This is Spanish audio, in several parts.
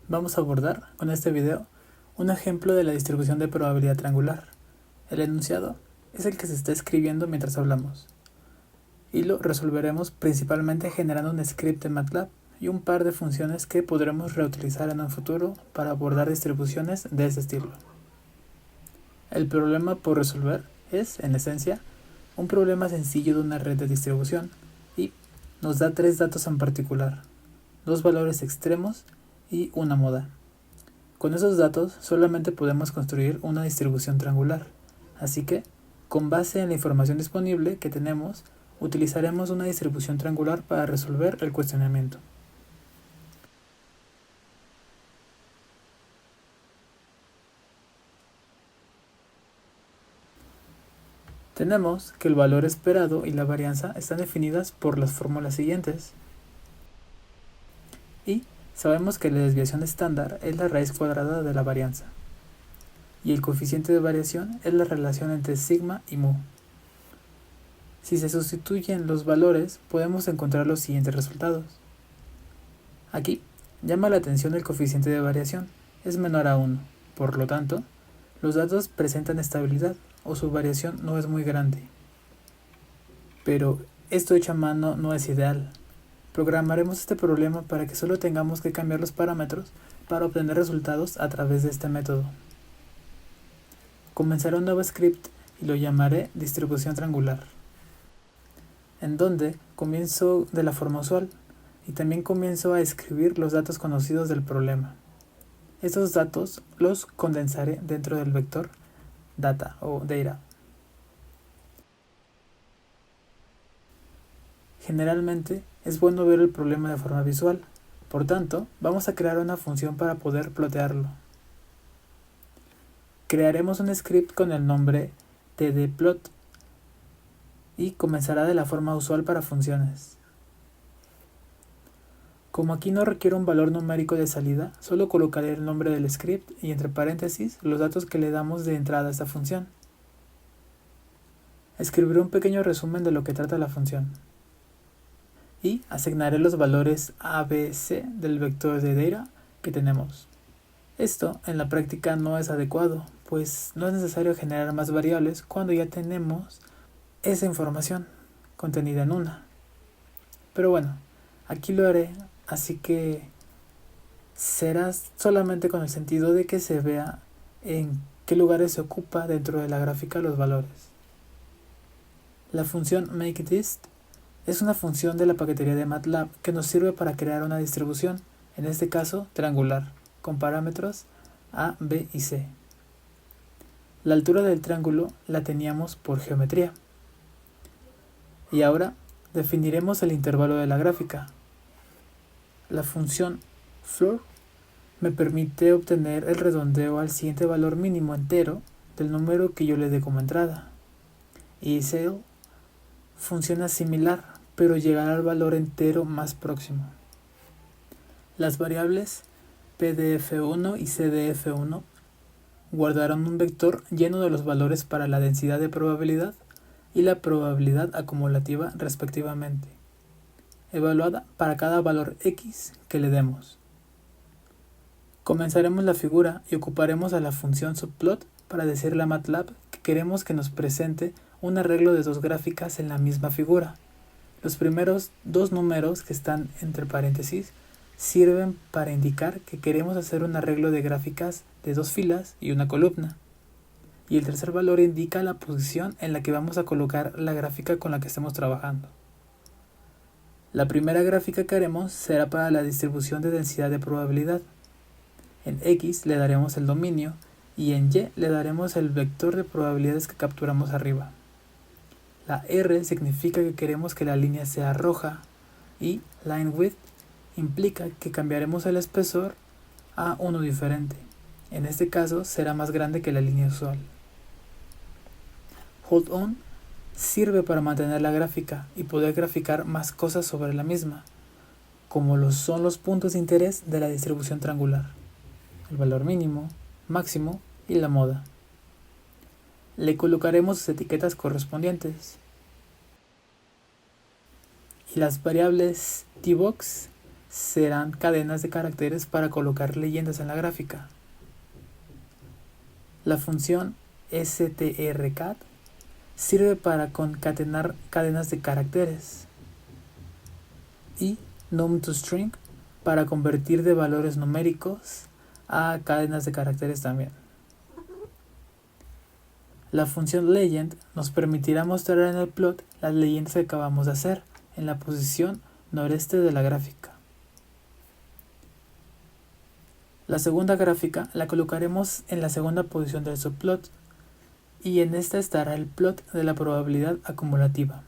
Vamos a abordar con este video un ejemplo de la distribución de probabilidad triangular. El enunciado es el que se está escribiendo mientras hablamos y lo resolveremos principalmente generando un script en MATLAB y un par de funciones que podremos reutilizar en un futuro para abordar distribuciones de ese estilo. El problema por resolver es, en esencia, un problema sencillo de una red de distribución y nos da 3 datos en particular, 2 valores extremos y una moda. Con esos datos solamente podemos construir una distribución triangular, así que, con base en la información disponible que tenemos, utilizaremos una distribución triangular para resolver el cuestionamiento. Tenemos que el valor esperado y la varianza están definidas por las fórmulas siguientes. Y sabemos que la desviación estándar es la raíz cuadrada de la varianza. Y el coeficiente de variación es la relación entre sigma y mu. Si se sustituyen los valores, podemos encontrar los siguientes resultados. Aquí llama la atención el coeficiente de variación, es menor a 1, por lo tanto, los datos presentan estabilidad o su variación no es muy grande. Pero esto hecho a mano no es ideal. Programaremos este problema para que solo tengamos que cambiar los parámetros para obtener resultados a través de este método. Comenzaré un nuevo script y lo llamaré distribución triangular, en donde comienzo de la forma usual y también comienzo a escribir los datos conocidos del problema. Estos datos los condensaré dentro del vector data o data. Generalmente es bueno ver el problema de forma visual, por tanto vamos a crear una función para poder plotearlo. Crearemos un script con el nombre tdplot y comenzará de la forma usual para funciones. Como aquí no requiere un valor numérico de salida, solo colocaré el nombre del script y entre paréntesis los datos que le damos de entrada a esta función. Escribiré un pequeño resumen de lo que trata la función. Y asignaré los valores a, b, c del vector de data que tenemos. Esto en la práctica no es adecuado, pues no es necesario generar más variables cuando ya tenemos esa información contenida en una. Pero bueno, aquí lo haré, así que será solamente con el sentido de que se vea en qué lugares se ocupa dentro de la gráfica los valores. La función makeDist es una función de la paquetería de MATLAB que nos sirve para crear una distribución, en este caso triangular, con parámetros a, b y c. La altura del triángulo la teníamos por geometría. Y ahora definiremos el intervalo de la gráfica. La función floor me permite obtener el redondeo al siguiente valor mínimo entero del número que yo le dé como entrada. Y sail funciona similar, pero llegará al valor entero más próximo. Las variables pdf1 y cdf1 guardarán un vector lleno de los valores para la densidad de probabilidad y la probabilidad acumulativa respectivamente, evaluada para cada valor x que le demos. Comenzaremos la figura y ocuparemos a la función subplot para decirle a MATLAB que queremos que nos presente un arreglo de dos gráficas en la misma figura. Los primeros dos números que están entre paréntesis sirven para indicar que queremos hacer un arreglo de gráficas de dos filas y una columna. Y el tercer valor indica la posición en la que vamos a colocar la gráfica con la que estemos trabajando. La primera gráfica que haremos será para la distribución de densidad de probabilidad. En X le daremos el dominio y en Y le daremos el vector de probabilidades que capturamos arriba. La R significa que queremos que la línea sea roja y line width implica que cambiaremos el espesor a uno diferente. En este caso será más grande que la línea usual. Hold on sirve para mantener la gráfica y poder graficar más cosas sobre la misma, como lo son los puntos de interés de la distribución triangular, el valor mínimo, máximo y la moda. Le colocaremos sus etiquetas correspondientes. Y las variables tbox serán cadenas de caracteres para colocar leyendas en la gráfica. La función strcat sirve para concatenar cadenas de caracteres y num2string para convertir de valores numéricos a cadenas de caracteres también. La función legend nos permitirá mostrar en el plot las leyendas que acabamos de hacer en la posición noreste de la gráfica. La segunda gráfica la colocaremos en la segunda posición del subplot y en esta estará el plot de la probabilidad acumulativa.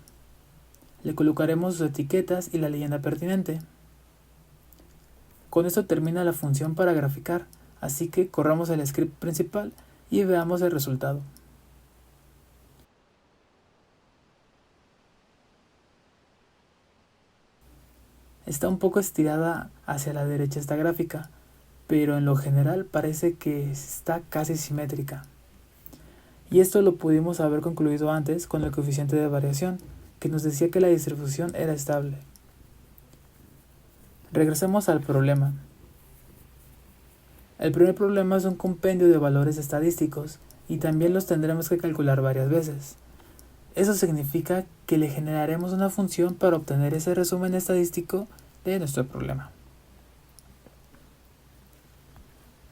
Le colocaremos sus etiquetas y la leyenda pertinente. Con esto termina la función para graficar, así que corramos el script principal y veamos el resultado. Está un poco estirada hacia la derecha esta gráfica, pero en lo general parece que está casi simétrica. Y esto lo pudimos haber concluido antes con el coeficiente de variación, que nos decía que la distribución era estable. Regresemos al problema. El primer problema es un compendio de valores estadísticos y también los tendremos que calcular varias veces. Eso significa que le generaremos una función para obtener ese resumen estadístico de nuestro problema.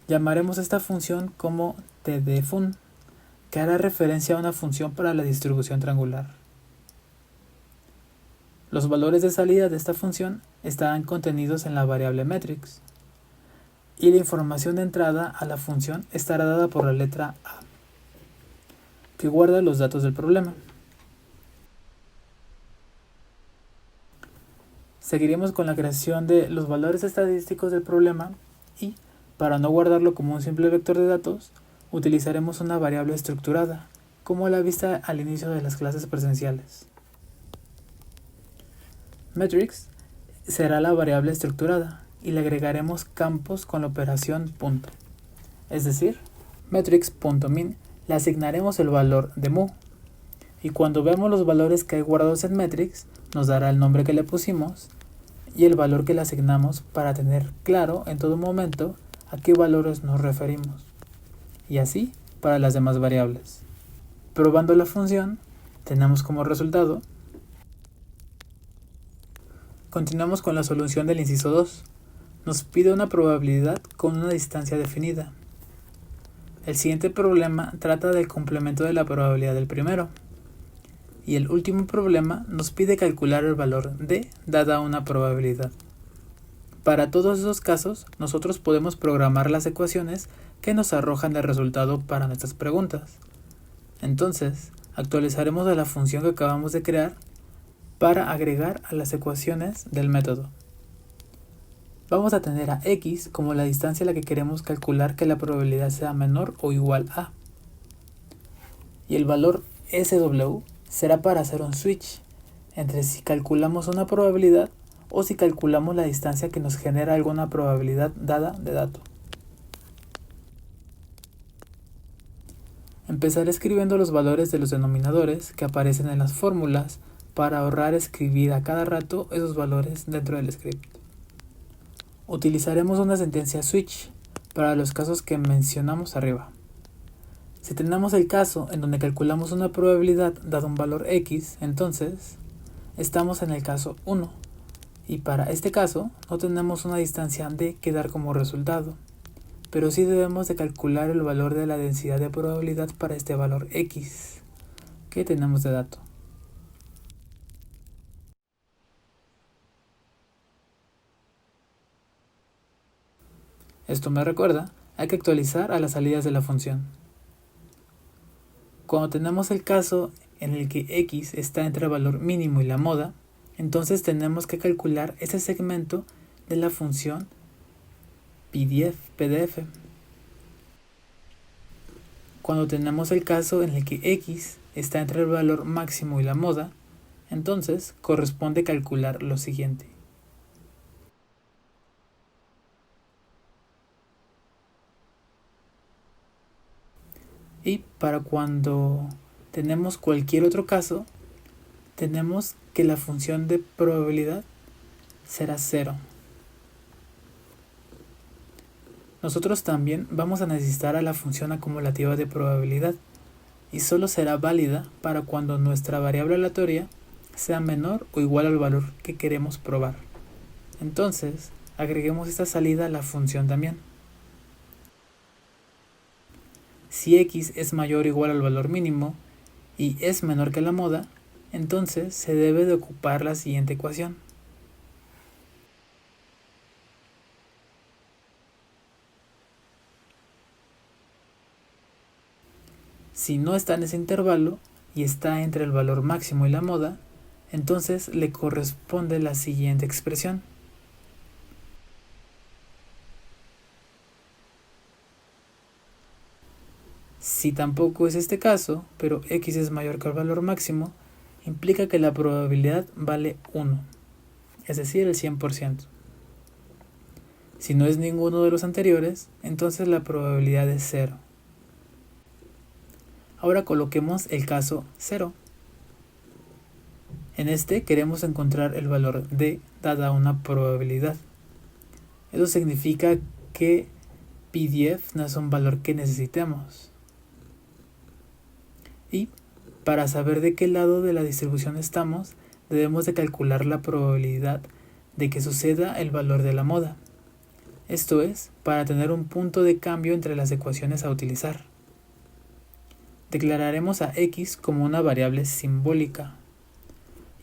Llamaremos esta función como tdfun, que hará referencia a una función para la distribución triangular. Los valores de salida de esta función estarán contenidos en la variable matrix, y la información de entrada a la función estará dada por la letra A, que guarda los datos del problema. Seguiremos con la creación de los valores estadísticos del problema y, para no guardarlo como un simple vector de datos, utilizaremos una variable estructurada, como la vista al inicio de las clases presenciales. Matrix será la variable estructurada y le agregaremos campos con la operación punto. Es decir, matrix.min le asignaremos el valor de mu, y cuando veamos los valores que hay guardados en matrix, nos dará el nombre que le pusimos y el valor que le asignamos para tener claro en todo momento a qué valores nos referimos, y así para las demás variables. Probando la función, tenemos como resultado. Continuamos con la solución del inciso 2. Nos pide una probabilidad con una distancia definida. El siguiente problema trata del complemento de la probabilidad del primero. Y el último problema nos pide calcular el valor d dada una probabilidad. Para todos esos casos, nosotros podemos programar las ecuaciones que nos arrojan el resultado para nuestras preguntas. Entonces, actualizaremos a la función que acabamos de crear para agregar a las ecuaciones del método. Vamos a tener a x como la distancia a la que queremos calcular que la probabilidad sea menor o igual a. Y el valor SW será para hacer un switch entre si calculamos una probabilidad o si calculamos la distancia que nos genera alguna probabilidad dada de dato. Empezaré escribiendo los valores de los denominadores que aparecen en las fórmulas para ahorrar escribir a cada rato esos valores dentro del script. Utilizaremos una sentencia switch para los casos que mencionamos arriba. Si tenemos el caso en donde calculamos una probabilidad dado un valor x, entonces estamos en el caso 1, y para este caso no tenemos una distancia d que dar como resultado, pero sí debemos de calcular el valor de la densidad de probabilidad para este valor x que tenemos de dato. Esto me recuerda, hay que actualizar a las salidas de la función. Cuando tenemos el caso en el que x está entre el valor mínimo y la moda, entonces tenemos que calcular ese segmento de la función PDF. Cuando tenemos el caso en el que x está entre el valor máximo y la moda, entonces corresponde calcular lo siguiente. Y para cuando tenemos cualquier otro caso, tenemos que la función de probabilidad será 0. nosotros también vamos a necesitar a la función acumulativa de probabilidad, y solo será válida para cuando nuestra variable aleatoria sea menor o igual al valor que queremos probar. Entonces, agreguemos esta salida a la función también. Si x es mayor o igual al valor mínimo y es menor que la moda, entonces se debe de ocupar la siguiente ecuación. Si no está en ese intervalo y está entre el valor máximo y la moda, entonces le corresponde la siguiente expresión. Si tampoco es este caso, pero x es mayor que el valor máximo, implica que la probabilidad vale 1, es decir, el 100%. Si no es ninguno de los anteriores, entonces la probabilidad es 0. Ahora coloquemos el caso 0. En este queremos encontrar el valor d dada una probabilidad. Eso significa que PDF no es un valor que necesitemos. Y para saber de qué lado de la distribución estamos, debemos de calcular la probabilidad de que suceda el valor de la moda. Esto es, para tener un punto de cambio entre las ecuaciones a utilizar. Declararemos a x como una variable simbólica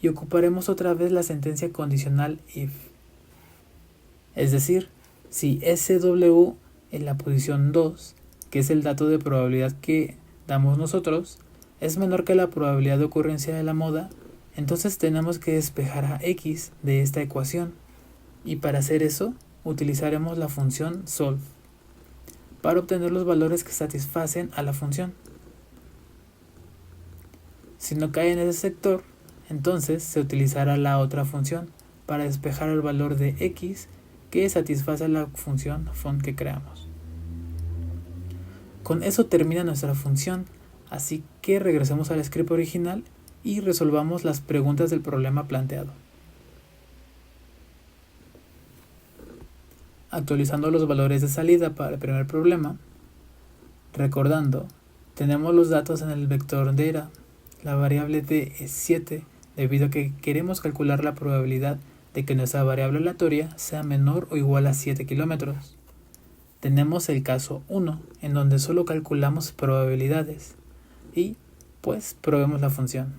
y ocuparemos otra vez la sentencia condicional if. Es decir, si SW en la posición 2, que es el dato de probabilidad que damos nosotros, es menor que la probabilidad de ocurrencia de la moda, entonces tenemos que despejar a x de esta ecuación, y para hacer eso utilizaremos la función solve para obtener los valores que satisfacen a la función. Si no cae en ese sector, entonces se utilizará la otra función para despejar el valor de x que satisface la función font que creamos. Con eso termina nuestra función, así que regresemos al script original y resolvamos las preguntas del problema planteado. Actualizando los valores de salida para el primer problema, recordando, tenemos los datos en el vector data, la variable d es 7, debido a que queremos calcular la probabilidad de que nuestra variable aleatoria sea menor o igual a 7 kilómetros. Tenemos el caso 1, en donde solo calculamos probabilidades, y pues probemos la función.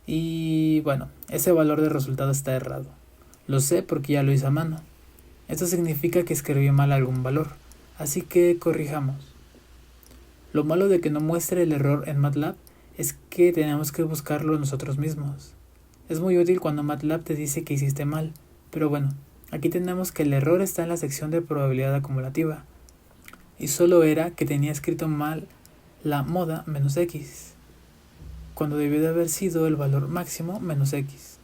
Y bueno, ese valor de resultado está errado. Lo sé porque ya lo hice a mano. Esto significa que escribí mal algún valor, así que corrijamos. Lo malo de que no muestre el error en MATLAB es que tenemos que buscarlo nosotros mismos. Es muy útil cuando MATLAB te dice que hiciste mal, pero bueno, aquí tenemos que el error está en la sección de probabilidad acumulativa, y solo era que tenía escrito mal la moda menos x, cuando debió de haber sido el valor máximo menos x.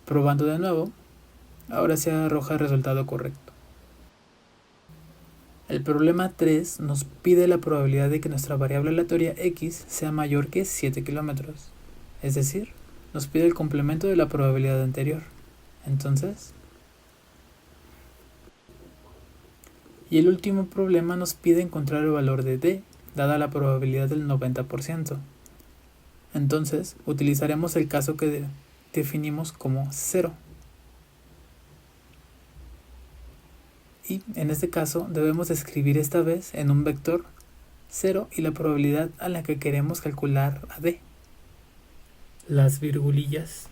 Probando de nuevo, ahora se arroja el resultado correcto. El problema 3 nos pide la probabilidad de que nuestra variable aleatoria x sea mayor que 7 kilómetros. Es decir, nos pide el complemento de la probabilidad anterior. Entonces, y el último problema nos pide encontrar el valor de d, dada la probabilidad del 90%. Entonces, utilizaremos el caso que definimos como 0. Y en este caso debemos escribir esta vez en un vector 0 y la probabilidad a la que queremos calcular a d. Las virgulillas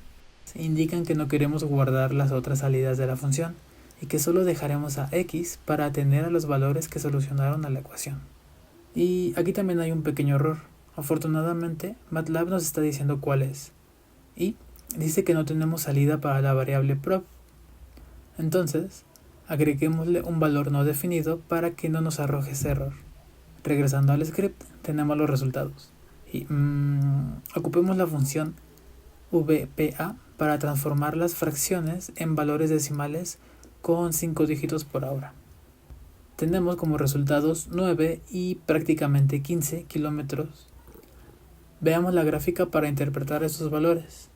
indican que no queremos guardar las otras salidas de la función y que solo dejaremos a x para atender a los valores que solucionaron a la ecuación. Y aquí también hay un pequeño error. Afortunadamente, MATLAB nos está diciendo cuál es. Y dice que no tenemos salida para la variable prob. Entonces, agreguémosle un valor no definido para que no nos arroje ese error. Regresando al script, tenemos los resultados. Y ocupemos la función VPA para transformar las fracciones en valores decimales con 5 dígitos por ahora. Tenemos como resultados 9 y prácticamente 15 kilómetros. Veamos la gráfica para interpretar estos valores.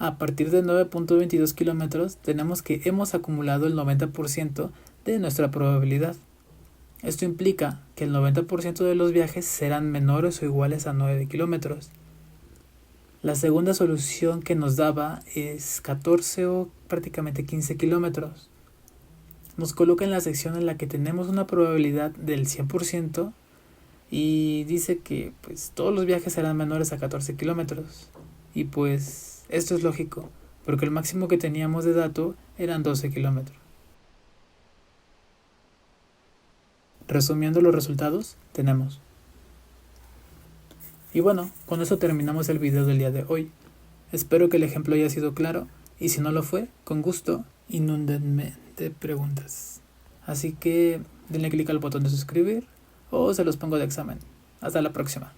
A partir de 9.22 kilómetros tenemos que hemos acumulado el 90% de nuestra probabilidad. Esto implica que el 90% de los viajes serán menores o iguales a 9 kilómetros. La segunda solución que nos daba es 14 o prácticamente 15 kilómetros. Nos coloca en la sección en la que tenemos una probabilidad del 100% y dice que todos los viajes serán menores a 14 kilómetros. Y esto es lógico, porque el máximo que teníamos de dato eran 12 kilómetros. Resumiendo los resultados, tenemos. Y bueno, con eso terminamos el video del día de hoy. Espero que el ejemplo haya sido claro, y si no lo fue, con gusto, inúndenme de preguntas. Así que denle clic al botón de suscribir, o se los pongo de examen. Hasta la próxima.